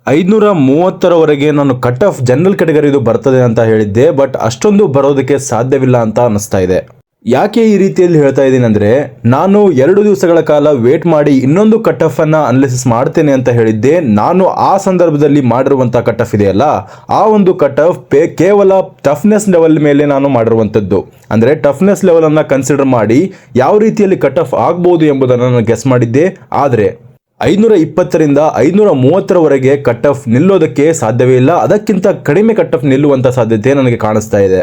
530ರವರೆಗೆ ನಾನು cut off general ಕೆಟಗರಿದು ಬರ್ತದೆ ಅಂತ ಹೇಳಿದ್ದೆ, ಬಟ್ ಅಷ್ಟೊಂದು ಬರೋದಕ್ಕೆ ಸಾಧ್ಯವಿಲ್ಲ ಅಂತ ಅನಿಸ್ತಾ ಇದೆ. ಯಾಕೆ ಈ ರೀತಿಯಲ್ಲಿ ಹೇಳ್ತಾ ಇದ್ದೀನಿ ಅಂದರೆ, ನಾನು 2 ದಿವಸಗಳ ಕಾಲ ವೇಟ್ ಮಾಡಿ ಇನ್ನೊಂದು ಕಟ್ ಆಫ್ ಅನ್ನ ಅನಾಲಿಸಿಸ್ ಮಾಡ್ತೇನೆ ಅಂತ ಹೇಳಿದ್ದೆ. ನಾನು ಆ ಸಂದರ್ಭದಲ್ಲಿ ಮಾಡಿರುವಂಥ ಕಟ್ ಆಫ್ ಇದೆಯಲ್ಲ, ಆ ಒಂದು ಕಟ್ ಆಫ್ ಕೇವಲ ಟಫ್ನೆಸ್ ಲೆವೆಲ್ ಮೇಲೆ ನಾನು ಮಾಡಿರುವಂಥದ್ದು. ಅಂದರೆ ಟಫ್ನೆಸ್ ಲೆವೆಲ್ ಅನ್ನ ಕನ್ಸಿಡರ್ ಮಾಡಿ ಯಾವ ರೀತಿಯಲ್ಲಿ ಕಟ್ ಆಫ್ ಆಗ್ಬೋದು ಎಂಬುದನ್ನು ನಾನು ಗೆಸ್ ಮಾಡಿದ್ದೆ. ಆದರೆ 520ರಿಂದ 530ರವರೆಗೆ ಕಟ್ ಆಫ್ ನಿಲ್ಲೋದಕ್ಕೆ ಸಾಧ್ಯವೇ ಇಲ್ಲ. ಅದಕ್ಕಿಂತ ಕಡಿಮೆ ಕಟ್ ಆಫ್ ನಿಲ್ಲುವಂಥ ಸಾಧ್ಯತೆ ನನಗೆ ಕಾಣಿಸ್ತಾ ಇದೆ.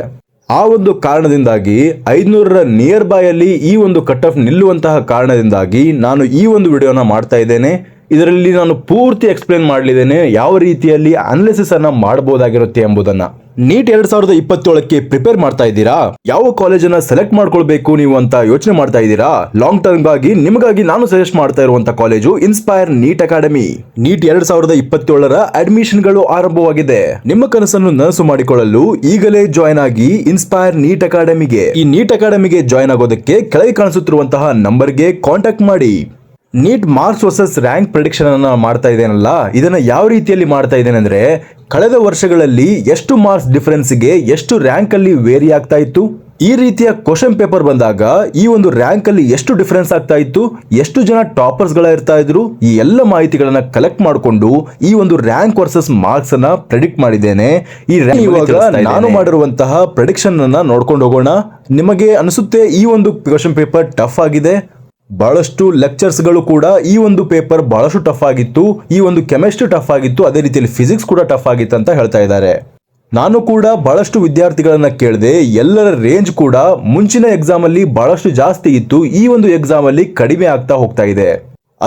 ಆ ಒಂದು ಕಾರಣದಿಂದಾಗಿ 500ರ ನಿಯರ್ ಬೈ ಅಲ್ಲಿ ಈ ಒಂದು ಕಟ್ ಆಫ್ ನಿಲ್ಲುವಂತಹ ಕಾರಣದಿಂದಾಗಿ ನಾನು ಈ ಒಂದು ವಿಡಿಯೋನ ಮಾಡ್ತಾ ಇದ್ದೇನೆ. ಇದರಲ್ಲಿ ನಾನು ಪೂರ್ತಿ ಎಕ್ಸ್ಪ್ಲೇನ್ ಮಾಡಲಿದ್ದೇನೆ ಯಾವ ರೀತಿಯಲ್ಲಿ ಅನಾಲಿಸಿಸ್ ಅನ್ನ ಮಾಡಬಹುದಾಗಿರುತ್ತೆ ಎಂಬುದನ್ನ. ನೀಟ್ 2027ಕ್ಕೆ ಪ್ರಿಪೇರ್ ಮಾಡ್ತಾ ಇದ್ದೀರಾ? ಯಾವ ಕಾಲೇಜನ್ನ ಸೆಲೆಕ್ಟ್ ಮಾಡ್ಕೊಳ್ಬೇಕು ನೀವು ಅಂತ ಯೋಚನೆ ಮಾಡ್ತಾ ಇದ್ದೀರಾ? ಲಾಂಗ್ ಟರ್ಮ್ ನಿಮಗಾಗಿ ನಾನು ಸಜೆಸ್ಟ್ ಮಾಡ್ತಾ ಇರುವಂತ college Inspire NEET Academy. NEET 2027ರ ಅಡ್ಮಿಷನ್ ಗಳು ಆರಂಭವಾಗಿದೆ. ನಿಮ್ಮ ಕನಸನ್ನು ನನಸು ಮಾಡಿಕೊಳ್ಳಲು ಈಗಲೇ ಜಾಯ್ನ್ ಆಗಿ ಇನ್ಸ್ಪೈರ್ ನೀಟ್ ಅಕಾಡೆಮಿಗೆ. ಈ ನೀಟ್ ಅಕಾಡೆಮಿಗೆ ಜಾಯ್ನ್ ಆಗೋದಕ್ಕೆ ಕೆಳಗೆ ಕಾಣಿಸುತ್ತಿರುವಂತಹ ನಂಬರ್ಗೆ ಕಾಂಟ್ಯಾಕ್ಟ್ ಮಾಡಿ. NEET marks versus rank prediction ಅನ್ನ ಮಾಡ್ತಾ ಇದ್ದೇನಲ್ಲ, ಇದನ್ನ ಯಾವ ರೀತಿಯಲ್ಲಿ ಮಾಡ್ತಾ ಇದ್ದೇನೆ ಅಂದ್ರೆ, ಕಳೆದ ವರ್ಷಗಳಲ್ಲಿ ಎಷ್ಟು ಮಾರ್ಕ್ಸ್ ಡಿಫರೆನ್ಸ್ಗೆ ಎಷ್ಟು ರ್ಯಾಂಕ್ ಅಲ್ಲಿ ವೇರಿ ಆಗ್ತಾ ಇತ್ತು, ಈ ರೀತಿಯ ಕ್ವಶನ್ ಪೇಪರ್ ಬಂದಾಗ ಈ ಒಂದು ರ್ಯಾಂಕ್ ಅಲ್ಲಿ ಎಷ್ಟು ಡಿಫರೆನ್ಸ್ ಆಗ್ತಾ ಇತ್ತು, ಎಷ್ಟು ಜನ ಟಾಪರ್ಸ್ ಗಳ ಇರ್ತಾ ಇದ್ರು, ಈ ಎಲ್ಲ ಮಾಹಿತಿಗಳನ್ನ ಕಲೆಕ್ಟ್ ಮಾಡಿಕೊಂಡು ಈ ಒಂದು ರ್ಯಾಂಕ್ ವರ್ಸಸ್ ಮಾರ್ಕ್ಸ್ ಅನ್ನ ಪ್ರೆಡಿಕ್ಟ್ ಮಾಡಿದ್ದೇನೆ. ಈ ಇವಾಗ ನಾನು ಮಾಡಿರುವಂತಹ ಪ್ರೆಡಿಕ್ಷನ್ ಅನ್ನ ನೋಡ್ಕೊಂಡು ಹೋಗೋಣ. ನಿಮಗೆ ಅನಿಸುತ್ತೆ ಈ ಒಂದು ಕ್ವಶನ್ ಪೇಪರ್ ಟಫ್ ಆಗಿದೆ, ಬಹಳಷ್ಟು ಲೆಕ್ಚರ್ಸ್ ಗಳು ಕೂಡ ಈ ಒಂದು ಪೇಪರ್ ಬಹಳಷ್ಟು ಟಫ್ ಆಗಿತ್ತು, ಈ ಒಂದು ಕೆಮಿಸ್ಟ್ರಿ ಟಫ್ ಆಗಿತ್ತು, ಅದೇ ರೀತಿಯಲ್ಲಿ ಫಿಸಿಕ್ಸ್ ಕೂಡ ಟಫ್ ಆಗಿತ್ತು ಅಂತ ಹೇಳ್ತಾ ಇದ್ದಾರೆ. ನಾನು ಕೂಡ ಬಹಳಷ್ಟು ವಿದ್ಯಾರ್ಥಿಗಳನ್ನ ಕೇಳಿದೆ, ಎಲ್ಲರ ರೇಂಜ್ ಕೂಡ ಮುಂಚಿನ ಎಕ್ಸಾಮ್ ಅಲ್ಲಿ ಬಹಳಷ್ಟು ಜಾಸ್ತಿ ಇತ್ತು, ಈ ಒಂದು ಎಕ್ಸಾಮ್ ಅಲ್ಲಿ ಕಡಿಮೆ ಆಗ್ತಾ ಹೋಗ್ತಾ ಇದೆ.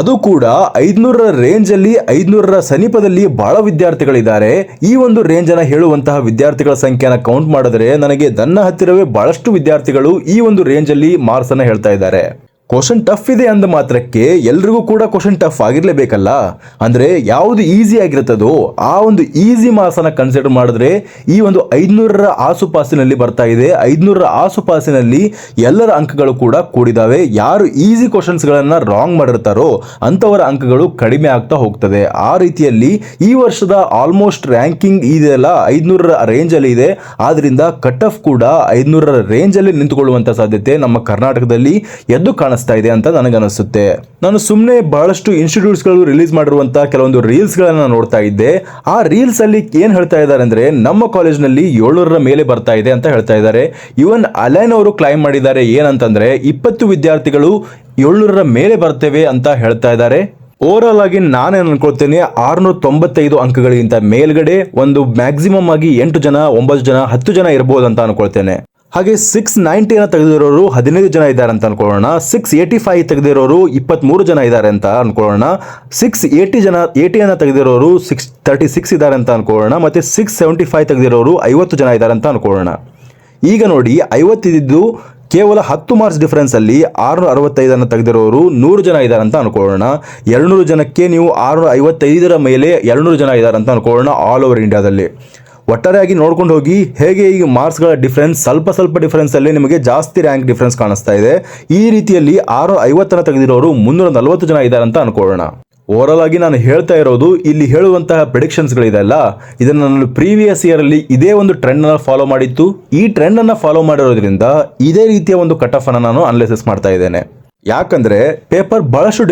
ಅದು ಕೂಡ 500ರ ರೇಂಜ್ ಅಲ್ಲಿ 500ರ ಸಮೀಪದಲ್ಲಿ ಬಹಳ ವಿದ್ಯಾರ್ಥಿಗಳಿದ್ದಾರೆ. ಈ ಒಂದು ರೇಂಜ್ ಅನ್ನ ಹೇಳುವಂತಹ ವಿದ್ಯಾರ್ಥಿಗಳ ಸಂಖ್ಯೆನ ಕೌಂಟ್ ಮಾಡಿದ್ರೆ ನನಗೆ ನನ್ನ ಹತ್ತಿರವೇ ಬಹಳಷ್ಟು ವಿದ್ಯಾರ್ಥಿಗಳು ಈ ಒಂದು ರೇಂಜ್ ಅಲ್ಲಿ ಮಾರ್ಕ್ಸ್ ಅನ್ನ ಹೇಳ್ತಾ ಇದ್ದಾರೆ. ಕ್ವಶನ್ ಟಫ್ ಇದೆ ಅಂದ ಮಾತ್ರಕ್ಕೆ ಎಲ್ರಿಗೂ ಕೂಡ ಕ್ವಶನ್ ಟಫ್ ಆಗಿರ್ಲೇಬೇಕಲ್ಲ. ಅಂದ್ರೆ ಯಾವುದು ಈಸಿ ಆಗಿರುತ್ತದೋ ಆ ಒಂದು ಈಸಿ ಮಾರ್ಕ್ಸ್ ಅನ್ನ ಕನ್ಸಿಡರ್ ಮಾಡಿದ್ರೆ ಈ ಒಂದು 500ರ ಆಸುಪಾಸಿನಲ್ಲಿ ಬರ್ತಾ ಇದೆ. 500ರ ಆಸುಪಾಸಿನಲ್ಲಿ ಎಲ್ಲರ ಅಂಕಗಳು ಕೂಡ ಕೂಡಿದಾವೆ. ಯಾರು ಈಸಿ ಕ್ವಶನ್ಸ್ ಗಳನ್ನ ರಾಂಗ್ ಮಾಡಿರ್ತಾರೋ ಅಂತವರ ಅಂಕಗಳು ಕಡಿಮೆ ಆಗ್ತಾ ಹೋಗ್ತದೆ. ಆ ರೀತಿಯಲ್ಲಿ ಈ ವರ್ಷದ ಆಲ್ಮೋಸ್ಟ್ ರ್ಯಾಂಕಿಂಗ್ ಇದೆಯಲ್ಲ 500ರ ರೇಂಜ್ ಅಲ್ಲಿ ಇದೆ. ಆದ್ರಿಂದ ಕಟ್ ಆಫ್ ಕೂಡ 500ರ ರೇಂಜ್ ಅಲ್ಲಿ ನಿಂತುಕೊಳ್ಳುವಂತ ಸಾಧ್ಯತೆ ನಮ್ಮ ಕರ್ನಾಟಕದಲ್ಲಿ ಎದ್ದು ಕಾಣಿಸ್ತಾ ಇದೆ ಅಂತ ನನಗನ್ನಿಸುತ್ತೆ. ನಾನು ಸುಮ್ಮನೆ ಬಹಳಷ್ಟು ಇನ್ಸ್ಟಿಟ್ಯೂಟ್ಸ್ ಗಳು ರಿಲೀಸ್ ಮಾಡಿರುವಂತಹ ಕೆಲವೊಂದು ರೀಲ್ಸ್ ಗಳನ್ನ ನೋಡ್ತಾ ಇದ್ದೆ. ಆ ರೀಲ್ಸ್ ಅಲ್ಲಿ ಏನ್ ಹೇಳ್ತಾ ಇದ್ದಾರೆ ಅಂದ್ರೆ, ನಮ್ಮ ಕಾಲೇಜ್ ನಲ್ಲಿ 700ರ ಮೇಲೆ ಬರ್ತಾ ಇದೆ ಅಂತ ಹೇಳ್ತಾ ಇದ್ದಾರೆ. ಇವನ್ ಅಲೈನ್ ಅವರು ಕ್ಲೈಮ್ ಮಾಡಿದ್ದಾರೆ ಏನಂತಂದ್ರೆ 20 ವಿದ್ಯಾರ್ಥಿಗಳು 700ರ ಮೇಲೆ ಬರ್ತೇವೆ ಅಂತ ಹೇಳ್ತಾ ಇದ್ದಾರೆ. ಓವರ್ ಆಲ್ ಆಗಿ ನಾನೇನು ಅನ್ಕೊಳ್ತೇನೆ, 695 ಅಂಕಗಳಿಗಿಂತ ಮೇಲ್ಗಡೆ ಒಂದು ಮ್ಯಾಕ್ಸಿಮಮ್ ಆಗಿ 8 ಜನ 9 ಜನ 10 ಜನ ಇರಬಹುದು ಅಂತ ಅನ್ಕೊಳ್ತೇನೆ. ಹಾಗೆ 690 ತೆಗೆದಿರೋರು 15 ಜನ ಇದ್ದಾರೆ ಅಂತ ಅನ್ಕೊಳ್ಳೋಣ. 685 ತೆಗೆದಿರೋರು 23 ಜನ ಇದ್ದಾರೆ ಅಂತ ಅನ್ಕೊಳ್ಳೋಣ. 680 ತೆಗೆದಿರೋರು 636 ಇದ್ದಾರೆ ಅಂತ ಅನ್ಕೊಳ್ಳೋಣ. ಮತ್ತೆ 675 ತೆಗೆದಿರೋರು 50 ಜನ ಇದ್ದಾರೆ ಅಂತ ಅನ್ಕೊಳ್ಳೋಣ. ಈಗ ನೋಡಿ, 50 ಇದ್ದು ಕೇವಲ 10 ಮಾರ್ಕ್ಸ್ ಡಿಫರೆನ್ಸ್ ಅಲ್ಲಿ 665 ತೆಗೆದಿರೋರು 100 ಜನ ಇದ್ದಾರೆ ಅಂತ ಅನ್ಕೊಳ್ಳೋಣ. 200 ಜನಕ್ಕೆ ನೀವು 655ರ ಮೇಲೆ 200 ಜನ ಇದ್ದಾರೆ ಅಂತ ಅನ್ಕೊಳ್ಳೋಣ ಆಲ್ ಓವರ್ ಇಂಡಿಯಾದಲ್ಲಿ. ಒಟ್ಟಾರೆಯಾಗಿ ನೋಡ್ಕೊಂಡು ಹೋಗಿ ಹೇಗೆ ಈಗ ಮಾರ್ಕ್ಸ್ಗಳ ಡಿಫರೆನ್ಸ್ ಸ್ವಲ್ಪ ಡಿಫರೆನ್ಸ್ ಅಲ್ಲಿ ನಿಮಗೆ ಜಾಸ್ತಿ ರ್ಯಾಂಕ್ ಡಿಫರೆನ್ಸ್ ಕಾಣಿಸ್ತಾ ಇದೆ. ಈ ರೀತಿಯಲ್ಲಿ 650 ತೆಗೆದಿರೋರು 340 ಜನ ಇದ್ದಾರೆ ಅಂತ ಅನ್ಕೊಳ್ಳೋಣ. ಓವರ್ ಆಲ್ ಆಗಿ ನಾನು ಹೇಳ್ತಾ ಇರೋದು, ಇಲ್ಲಿ ಹೇಳುವಂತಹ ಪ್ರಿಡಿಕ್ಷನ್ಸ್ ಗಳಿದೆಯಲ್ಲ, ಇದನ್ನ ನಾನು ಪ್ರೀವಿಯಸ್ ಇಯರ್ ಅಲ್ಲಿ ಇದೇ ಒಂದು ಟ್ರೆಂಡ್ ಅನ್ನ ಫಾಲೋ ಮಾಡಿತ್ತು. ಈ ಟ್ರೆಂಡ್ ಅನ್ನ ಫಾಲೋ ಮಾಡಿರೋದ್ರಿಂದ ಇದೇ ರೀತಿಯ ಒಂದು ಕಟ್ ಆಫ್ ಅನ್ನ ನಾನು ಅನಾಲಿಸಿಸ್ ಮಾಡ್ತಾ ಇದ್ದೇನೆ. ಯಾಕಂದ್ರೆ ಪೇಪರ್ ಬಹಳಷ್ಟು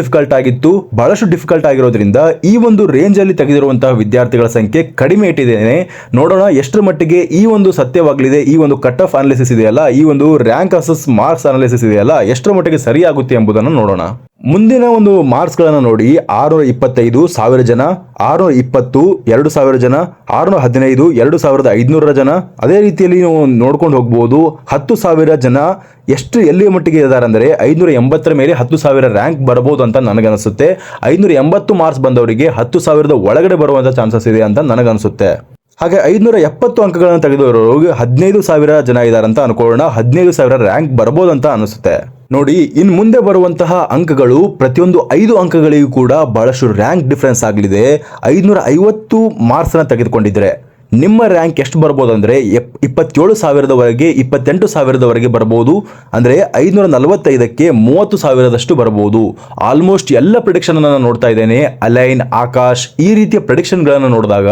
ಡಿಫಿಕಲ್ಟ್ ಆಗಿರೋದ್ರಿಂದ ಈ ಒಂದು ರೇಂಜ್ ಅಲ್ಲಿ ತೆಗೆದಿರುವಂತಹ ವಿದ್ಯಾರ್ಥಿಗಳ ಸಂಖ್ಯೆ ಕಡಿಮೆ ಇಟ್ಟಿದ್ದೇನೆ. ನೋಡೋಣ ಎಷ್ಟರ ಮಟ್ಟಿಗೆ ಈ ಒಂದು ಸತ್ಯವಾಗಲಿದೆ, ಈ ಒಂದು ಕಟ್ ಆಫ್ ಅನಾಲಿಸಿಸ್ ಇದೆಯಲ್ಲ, ಈ ಒಂದು ರ್ಯಾಂಕ್ ವರ್ಸಸ್ ಮಾರ್ಕ್ಸ್ ಅನಾಲಿಸಿಸ್ ಇದೆಯಲ್ಲ, ಎಷ್ಟರ ಮಟ್ಟಿಗೆ ಸರಿಯಾಗುತ್ತೆ ಎಂಬುದನ್ನು ನೋಡೋಣ. ಮುಂದಿನ ಒಂದು ಮಾರ್ಕ್ಸ್ ಗಳನ್ನ ನೋಡಿ, 625 1000 ಜನ, 620 2000 ಜನ, 615 2500 ಜನ. ಅದೇ ರೀತಿಯಲ್ಲಿ ನೀವು ನೋಡ್ಕೊಂಡು ಹೋಗ್ಬೋದು 10,000 ಜನ ಎಲ್ಲಿ ಮಟ್ಟಿಗೆ ಇದ್ದಾರೆ ಅಂದ್ರೆ 580ರ ಮೇಲೆ 10,000 ರ್ಯಾಂಕ್ ಬರಬಹುದು ಅಂತ ನನಗನ್ಸುತ್ತೆ. 580 ಮಾರ್ಕ್ಸ್ ಬಂದವರಿಗೆ 10,000ದ ಒಳಗಡೆ ಬರುವಂತ ಚಾನ್ಸಸ್ ಇದೆ ಅಂತ ನನಗನ್ಸುತ್ತೆ. ಹಾಗೆ 570 ಅಂಕಗಳನ್ನು ತೆಗೆದವರಿಗೆ 15,000 ಜನ ಇದ್ದಾರೆ ಅಂತ ಅನ್ಕೊಳ್ಳೋಣ. 15,000 ರ್ಯಾಂಕ್ ಬರಬಹುದು ಅಂತ ಅನಿಸುತ್ತೆ. ನೋಡಿ, ಇನ್ ಮುಂದೆ ಬರುವಂತಹ ಅಂಕಗಳು ಪ್ರತಿಯೊಂದು 5 ಅಂಕಗಳಿಗೂ ಕೂಡ ಬಹಳಷ್ಟು ರ್ಯಾಂಕ್ ಡಿಫರೆನ್ಸ್ ಆಗಲಿದೆ. 550 ಮಾರ್ಕ್ಸ್ ಅನ್ನ ತೆಗೆದುಕೊಂಡಿದ್ರೆ ನಿಮ್ಮ ರ್ಯಾಂಕ್ ಎಷ್ಟು ಬರ್ಬೋದು ಅಂದರೆ 27,000ವರೆಗೆ 28,000ವರೆಗೆ ಬರ್ಬೋದು. ಅಂದರೆ 545ಕ್ಕೆ 30,000ದಷ್ಟು ಬರ್ಬೋದು. ಆಲ್ಮೋಸ್ಟ್ ಎಲ್ಲ ಪ್ರಿಡಿಕ್ಷನ್ ನಾನು ನೋಡ್ತಾ ಇದ್ದೇನೆ. ಅಲೈನ್, ಆಕಾಶ್ ಈ ರೀತಿಯ ಪ್ರಿಡಿಕ್ಷನ್ಗಳನ್ನು ನೋಡಿದಾಗ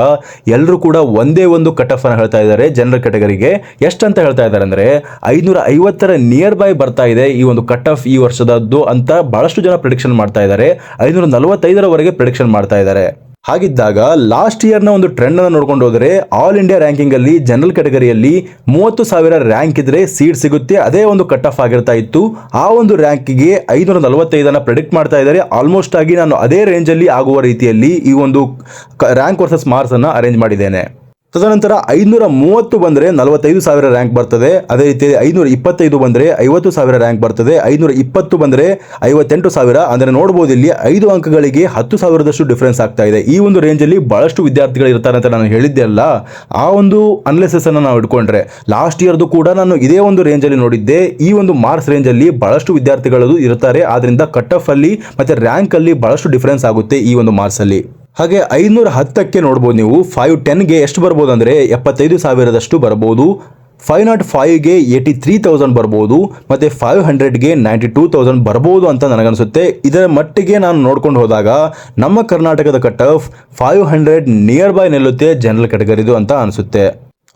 ಎಲ್ಲರೂ ಕೂಡ ಒಂದೇ ಒಂದು ಕಟ್ ಆಫ್ ಅನ್ನು ಹೇಳ್ತಾ ಇದ್ದಾರೆ. ಜನರಲ್ ಕ್ಯಾಟಗರಿಗೆ ಎಷ್ಟಂತ ಹೇಳ್ತಾ ಇದ್ದಾರೆ ಅಂದರೆ 550ರ ನಿಯರ್ ಬೈ ಬರ್ತಾ ಇದೆ ಈ ಒಂದು ಕಟ್ ಆಫ್ ಈ ವರ್ಷದದ್ದು ಅಂತ ಬಹಳಷ್ಟು ಜನ ಪ್ರಿಡಿಕ್ಷನ್ ಮಾಡ್ತಾ ಇದ್ದಾರೆ. 545ರವರೆಗೆ ಪ್ರಿಡಿಕ್ಷನ್ ಮಾಡ್ತಾ ಇದ್ದಾರೆ. ಹಾಗಿದ್ದಾಗ ಲಾಸ್ಟ್ ಇಯರ್ನ ಒಂದು ಟ್ರೆಂಡ್ ಅನ್ನು ನೋಡ್ಕೊಂಡು ಹೋದರೆ ಆಲ್ ಇಂಡಿಯಾ ರ್ಯಾಂಕಿಂಗ್ ಅಲ್ಲಿ ಜನರಲ್ ಕ್ಯಾಟಗರಿಯಲ್ಲಿ 30,000 ರ್ಯಾಂಕ್ ಇದ್ರೆ ಸೀಟ್ ಸಿಗುತ್ತೆ. ಅದೇ ಒಂದು ಕಟ್ ಆಫ್ ಆಗಿರ್ತಾ ಇತ್ತು. ಆ ಒಂದು ರ್ಯಾಂಕಿಗೆ 545 ಪ್ರೆಡಿಕ್ಟ್ ಮಾಡ್ತಾ ಇದ್ದಾರೆ. ಆಲ್ಮೋಸ್ಟ್ ಆಗಿ ನಾನು ಅದೇ ರೇಂಜ್ ಅಲ್ಲಿ ಆಗುವ ರೀತಿಯಲ್ಲಿ ಈ ಒಂದು ರ್ಯಾಂಕ್ ವರ್ಸಸ್ ಮಾರ್ಕ್ಸ್ ಅನ್ನ ಅರೇಂಜ್ ಮಾಡಿದ್ದೇನೆ. ತದನಂತರ 530 ಬಂದರೆ 45,000 ರ್ಯಾಂಕ್ ಬರ್ತದೆ. ಅದೇ ರೀತಿ 525 ಬಂದರೆ 50,000 ರ್ಯಾಂಕ್ ಬರ್ತದೆ. 520 ಬಂದರೆ 58,000. ಅಂದರೆ ನೋಡಬಹುದು ಇಲ್ಲಿ 5 ಅಂಕಗಳಿಗೆ 10,000ದಷ್ಟು ಡಿಫರೆನ್ಸ್ ಆಗ್ತಾ ಇದೆ. ಈ ಒಂದು ರೇಂಜಲ್ಲಿ ಬಹಳಷ್ಟು ವಿದ್ಯಾರ್ಥಿಗಳು ಇರ್ತಾರೆ ಅಂತ ನಾನು ಹೇಳಿದ್ದೆ ಅಲ್ಲ. ಆ ಒಂದು ಅನಾಲಿಸಿಸ್ ಅನ್ನು ನಾವು ಇಟ್ಕೊಂಡ್ರೆ ಲಾಸ್ಟ್ ಇಯರ್ದು ಕೂಡ ನಾನು ಇದೇ ಒಂದು ರೇಂಜಲ್ಲಿ ನೋಡಿದ್ದೆ. ಈ ಒಂದು ಮಾರ್ಕ್ಸ್ ರೇಂಜಲ್ಲಿ ಬಹಳಷ್ಟು ವಿದ್ಯಾರ್ಥಿಗಳು ಇರ್ತಾರೆ. ಆದ್ರಿಂದ ಕಟ್ ಆಫ್ ಅಲ್ಲಿ ಮತ್ತೆ ರ್ಯಾಂಕ್ ಅಲ್ಲಿ ಬಹಳಷ್ಟು ಡಿಫರೆನ್ಸ್ ಆಗುತ್ತೆ ಈ ಒಂದು ಮಾರ್ಕ್ಸ್ ಅಲ್ಲಿ. ಹಾಗೆ 510ಕ್ಕೆ ನೋಡ್ಬೋದು ನೀವು. 510ಗೆ ಎಷ್ಟು ಬರ್ಬೋದು ಅಂದರೆ 75,000ದಷ್ಟು ಬರ್ಬೋದು. 505ಗೆ 83,000 ಬರ್ಬೋದು. ಮತ್ತು 500ಗೆ 92,000 ಬರ್ಬೋದು ಅಂತ ನನಗನ್ಸುತ್ತೆ. ಇದರ ಮಟ್ಟಿಗೆ ನಾನು ನೋಡ್ಕೊಂಡು ಹೋದಾಗ ನಮ್ಮ ಕರ್ನಾಟಕದ ಕಟ್ ಆಫ್ 500 ನಿಯರ್ ಬೈ ನಿಲ್ಲುತ್ತೆ ಜನರಲ್ ಕ್ಯಾಟಗರಿದು ಅಂತ ಅನಿಸುತ್ತೆ.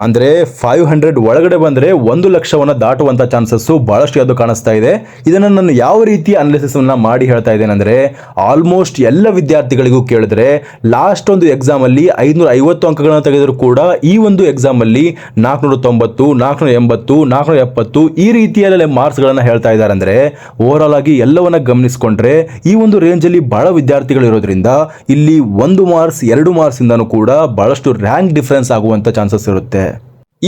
ಅಂದರೆ 500 ಒಳಗಡೆ ಬಂದರೆ 1,00,000 ದಾಟುವಂಥ ಚಾನ್ಸಸ್ಸು ಭಾಳಷ್ಟು ಅದು ಕಾಣಿಸ್ತಾ ಇದೆ. ಇದನ್ನು ನಾನು ಯಾವ ರೀತಿ ಅನಾಲಿಸಿಸನ್ನು ಮಾಡಿ ಹೇಳ್ತಾ ಇದ್ದೇನೆ ಅಂದರೆ ಆಲ್ಮೋಸ್ಟ್ ಎಲ್ಲ ವಿದ್ಯಾರ್ಥಿಗಳಿಗೂ ಕೇಳಿದ್ರೆ ಲಾಸ್ಟ್ ಒಂದು ಎಕ್ಸಾಮಲ್ಲಿ 550 ಅಂಕಗಳನ್ನು ತೆಗೆದರೂ ಕೂಡ ಈ ಒಂದು ಎಕ್ಸಾಮಲ್ಲಿ 490, 480, 470 ಈ ರೀತಿಯಲ್ಲಿ ಮಾರ್ಕ್ಸ್ಗಳನ್ನು ಹೇಳ್ತಾ ಇದ್ದಾರೆ. ಅಂದರೆ ಓವರಾಲ್ ಆಗಿ ಎಲ್ಲವನ್ನ ಗಮನಿಸಿಕೊಂಡ್ರೆ ಈ ಒಂದು ರೇಂಜಲ್ಲಿ ಬಹಳ ವಿದ್ಯಾರ್ಥಿಗಳು ಇರೋದ್ರಿಂದ ಇಲ್ಲಿ 1 ಮಾರ್ಕ್ಸ್ 2 ಮಾರ್ಕ್ಸ್ ಇಂದನೂ ಕೂಡ ಬಹಳಷ್ಟು ರ್ಯಾಂಕ್ ಡಿಫರೆನ್ಸ್ ಆಗುವಂಥ ಚಾನ್ಸಸ್ ಇರುತ್ತೆ.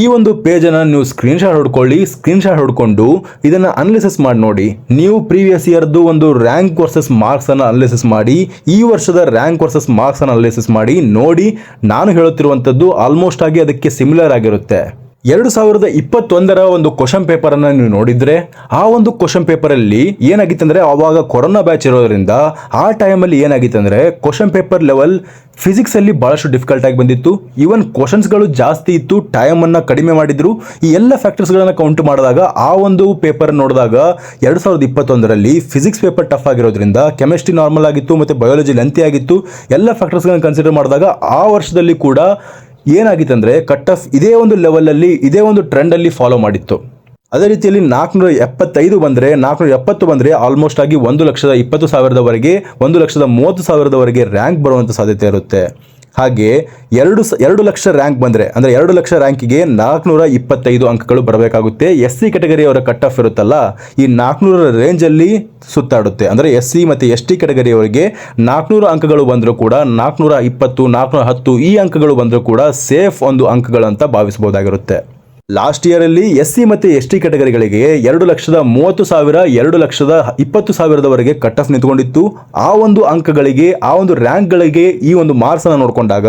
ಈ ಒಂದು ಪೇಜ್ ಅನ್ನು ನೀವು ಸ್ಕ್ರೀನ್ಶಾಟ್ ಹೊಡ್ಕೊಳ್ಳಿ. ಸ್ಕ್ರೀನ್ಶಾಟ್ ಹೊಡ್ಕೊಂಡು ಇದನ್ನ ಅನಾಲಿಸಿಸ್ ಮಾಡಿ ನೋಡಿ. ನೀವು ಪ್ರೀವಿಯಸ್ ಇಯರ್ದು ಒಂದು ರ್ಯಾಂಕ್ ವರ್ಸಸ್ ಮಾರ್ಕ್ಸ್ ಅನ್ನು ಅನಾಲಿಸಿಸ್ ಮಾಡಿ, ಈ ವರ್ಷದ ರ್ಯಾಂಕ್ ವರ್ಸಸ್ ಮಾರ್ಕ್ಸ್ ಅನ್ನು ಅನಾಲಿಸಿಸ್ ಮಾಡಿ ನೋಡಿ. ನಾನು ಹೇಳುತ್ತಿರುವಂತದ್ದು ಆಲ್ಮೋಸ್ಟ್ ಆಗಿ ಅದಕ್ಕೆ ಸಿಮಿಲರ್ ಆಗಿರುತ್ತೆ. 2021ರ ಒಂದು ಕ್ವಶನ್ ಪೇಪರ್ ಅನ್ನ ನೀವು ನೋಡಿದ್ರೆ ಆ ಒಂದು ಕ್ವಶನ್ ಪೇಪರ್ ಅಲ್ಲಿ ಏನಾಗಿತ್ತಂದ್ರೆ ಅವಾಗ ಕೊರೋನಾ ಬ್ಯಾಚ್ ಇರೋದ್ರಿಂದ ಆ ಟೈಮಲ್ಲಿ ಏನಾಗಿತ್ತಂದ್ರೆ ಕ್ವಶನ್ ಪೇಪರ್ ಲೆವೆಲ್ ಫಿಸಿಕ್ಸ್ ಅಲ್ಲಿ ಬಹಳಷ್ಟು ಡಿಫಿಕಲ್ಟ್ ಆಗಿ ಬಂದಿತ್ತು. ಈವನ್ ಕ್ವಶನ್ಸ್ಗಳು ಜಾಸ್ತಿ ಇತ್ತು, ಟೈಮ್ ಅನ್ನ ಕಡಿಮೆ ಮಾಡಿದ್ರು. ಈ ಎಲ್ಲ ಫ್ಯಾಕ್ಟರ್ಸ್ ಗಳನ್ನ ಕೌಂಟ್ ಮಾಡಿದಾಗ ಆ ಒಂದು ಪೇಪರ್ ನೋಡಿದಾಗ 2021ರಲ್ಲಿ ಫಿಸಿಕ್ಸ್ ಪೇಪರ್ ಟಫ್ ಆಗಿರೋದ್ರಿಂದ ಕೆಮಿಸ್ಟ್ರಿ ನಾರ್ಮಲ್ ಆಗಿತ್ತು ಮತ್ತೆ ಬಯಾಲಜಿ ಲೆಂತಿ ಆಗಿತ್ತು. ಎಲ್ಲ ಫ್ಯಾಕ್ಟರ್ಸ್ ಗಳನ್ನ ಕನ್ಸಿಡರ್ ಮಾಡಿದಾಗ ಆ ವರ್ಷದಲ್ಲಿ ಕೂಡ ಏನಾಗಿತ್ತಂದ್ರೆ ಕಟ್ ಆಫ್ ಇದೇ ಒಂದು ಲೆವೆಲಲ್ಲಿ ಇದೇ ಒಂದು ಟ್ರೆಂಡ್ ಅಲ್ಲಿ ಫಾಲೋ ಮಾಡಿತ್ತು. ಅದೇ ರೀತಿಯಲ್ಲಿ 475 ಬಂದರೆ 470 ಬಂದರೆ ಆಲ್ಮೋಸ್ಟ್ ಆಗಿ 1,20,000ವರೆಗೆ 1,30,000ವರೆಗೆ ರ್ಯಾಂಕ್ ಬರುವಂಥ ಸಾಧ್ಯತೆ ಇರುತ್ತೆ. ಹಾಗೆ 2 ಲಕ್ಷ ರ್ಯಾಂಕ್ ಬಂದರೆ ಅಂದರೆ 2 ಲಕ್ಷ ರ್ಯಾಂಕಿಗೆ 425 ಅಂಕಗಳು ಬರಬೇಕಾಗುತ್ತೆ. SC ಕ್ಯಾಟಗರಿಯವರ ಕಟ್ ಆಫ್ ಇರುತ್ತಲ್ಲ ಈ 400 ರೇಂಜಲ್ಲಿ ಸುತ್ತಾಡುತ್ತೆ. ಅಂದರೆ SC ಮತ್ತು ST ಕ್ಯಾಟಗರಿಯವರಿಗೆ 400 ಅಂಕಗಳು ಬಂದರೂ ಕೂಡ 420, 410 ಈ ಅಂಕಗಳು ಬಂದರೂ ಕೂಡ ಸೇಫ್ ಒಂದು ಅಂಕಗಳು ಅಂತ ಭಾವಿಸಬಹುದಾಗಿರುತ್ತೆ. ಲಾಸ್ಟ್ ಇಯರ್ ಅಲ್ಲಿ SC ಮತ್ತು ST ಕ್ಯಾಟಗರಿಗಳಿಗೆ 2,30,000, 2,20,000ವರೆಗೆ ಕಟ್ ಆಫ್ ನಿಂತ್ಕೊಂಡಿತ್ತು. ಆ ಒಂದು ಅಂಕಗಳಿಗೆ ಆ ಒಂದು ರ್ಯಾಂಕ್ಗಳಿಗೆ ಈ ಒಂದು ಮಾರ್ಕ್ಸ್ ಅನ್ನು ನೋಡಿಕೊಂಡಾಗ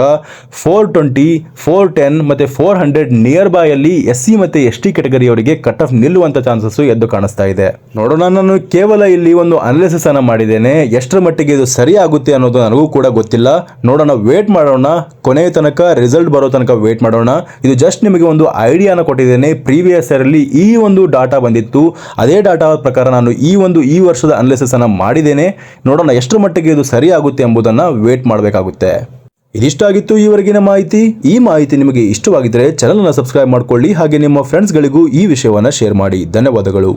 420, 410 ಮತ್ತು 400 ನಿಯರ್ ಬೈ ಅಲ್ಲಿ SC ಮತ್ತು ST ಕ್ಯಾಟಗರಿಯವರಿಗೆ ಕಟ್ ಆಫ್ ನಿಲ್ಲುವಂತ ಚಾನ್ಸಸ್ ಎದ್ದು ಕಾಣಿಸ್ತಾ ಇದೆ. ನೋಡೋಣ, ನಾನು ಕೇವಲ ಇಲ್ಲಿ ಒಂದು ಅನಾಲಿಸಿಸ್ ಅನ್ನ ಮಾಡಿದ್ದೇನೆ. ಎಷ್ಟರ ಮಟ್ಟಿಗೆ ಇದು ಸರಿ ಆಗುತ್ತೆ ಅನ್ನೋದು ನನಗೂ ಕೂಡ ಗೊತ್ತಿಲ್ಲ. ನೋಡೋಣ, ವೇಟ್ ಮಾಡೋಣ. ಕೊನೆಯ ತನಕ ರಿಸಲ್ಟ್ ಬರೋ ತನಕ ವೇಟ್ ಮಾಡೋಣ. ಇದು ಜಸ್ಟ್ ನಿಮಗೆ ಒಂದು ಐಡಿಯಾನ ಕೊಟ್ಟಿದ್ದೇನೆ. ಪ್ರೀವಿಯಸ್ ಇಯರ್ ಅಲ್ಲಿ ಈ ಒಂದು ಡಾಟಾ ಬಂದಿತ್ತು, ಅದೇ ಡಾಟಾ ಪ್ರಕಾರ ನಾನು ಈ ವರ್ಷದ ಅನಾಲಿಸಿಸ್ ಅನ್ನ ಮಾಡಿದ್ದೇನೆ. ನೋಡೋಣ ಎಷ್ಟರ ಮಟ್ಟಿಗೆ ಇದು ಸರಿ ಆಗುತ್ತೆ ಎಂಬುದನ್ನ ವೇಟ್ ಮಾಡಬೇಕಾಗುತ್ತೆ. ಇದಿಷ್ಟಾಗಿತ್ತು ಈವರೆಗಿನ ಮಾಹಿತಿ. ಈ ಮಾಹಿತಿ ನಿಮಗೆ ಇಷ್ಟವಾಗಿದ್ದರೆ ಚಾನೆಲ್ ಅನ್ನು ಸಬ್ಸ್ಕ್ರೈಬ್ ಮಾಡಿಕೊಳ್ಳಿ. ಹಾಗೆ ನಿಮ್ಮ ಫ್ರೆಂಡ್ಸ್ಗಳಿಗೂ ಈ ವಿಷಯವನ್ನು ಶೇರ್ ಮಾಡಿ. ಧನ್ಯವಾದಗಳು.